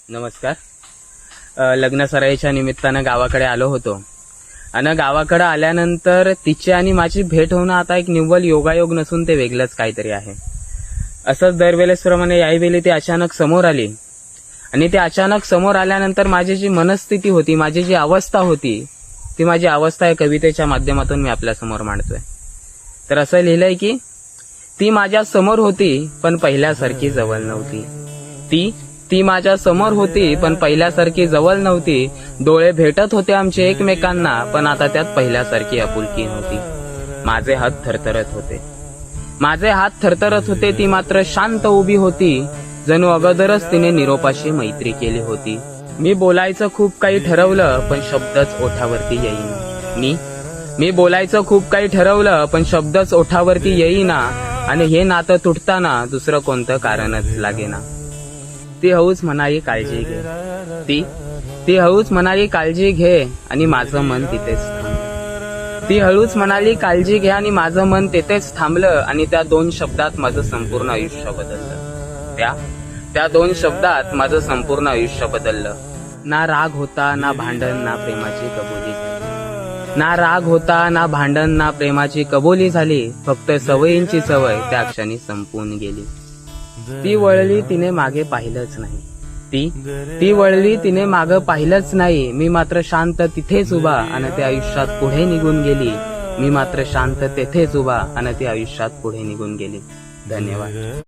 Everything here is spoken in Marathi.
नमस्कार. लग्न सराईच्या निमित्तानं गावाकडे आलो होतो आणि गावाकडे आल्यानंतर तिची आणि माझी भेट होणं आता एक निव्वळ योगायोग नसून ते वेगळंच काहीतरी आहे. असंच दरवेळेसप्रमाणे यावेळी ती अचानक समोर आली आणि ती अचानक समोर आल्यानंतर माझी जी मनस्थिती होती, माझी जी अवस्था होती, ती माझी अवस्था या कवितेच्या माध्यमातून मी आपल्या समोर मांडतोय. तर असं लिहिलंय की ती माझ्या समोर होती पण पहिल्यासारखी जवळ नव्हती. ती माझ्या समोर होती पण पहिल्यासारखी जवळ नव्हती. डोळे भेटत होते आमचे एकमेकांना पण आता त्यात पहिल्यासारखी आपुलकी नव्हती. माझे हात थरथरत होते. ती मात्र शांत उभी होती. जणू अगोदरच तिने निरोपाशी मैत्री केली होती. मी बोलायचं खूप काही ठरवलं पण शब्दच ओठावरती येईना. मी बोलायचं खूप काही ठरवलं पण शब्दच ओठावरती येईना. आणि हे नातं तुटताना दुसरं कोणतं कारणच लागेना. ती हळूच म्हणाली काळजी घे. ती हळूच म्हणाली काळजी घे आणि माझं मन तिथेच थांबलं. ती हळूच म्हणाली काळजी घे आणि माझं मन तिथेच थांबलं. आणि त्या दोन शब्दात माझं संपूर्ण आयुष्य बदललं. त्या दोन शब्दात माझं संपूर्ण आयुष्य बदललं. ना राग होता ना भांडण ना प्रेमाची कबुली झाली. ना राग होता ना भांडण ना प्रेमाची कबुली झाली. फक्त सवयींची सवय त्या क्षणी संपून गेली. ती वळली तिने मागे पाहिलंच नाही. ती वळली तिने मागे पाहिलंच नाही. मी मात्र शांत तिथेच उभा आणि त्या आयुष्यात पुढे निघून गेली. मी मात्र शांत तिथेच उभा आणि ती आयुष्यात पुढे निघून गेली. धन्यवाद.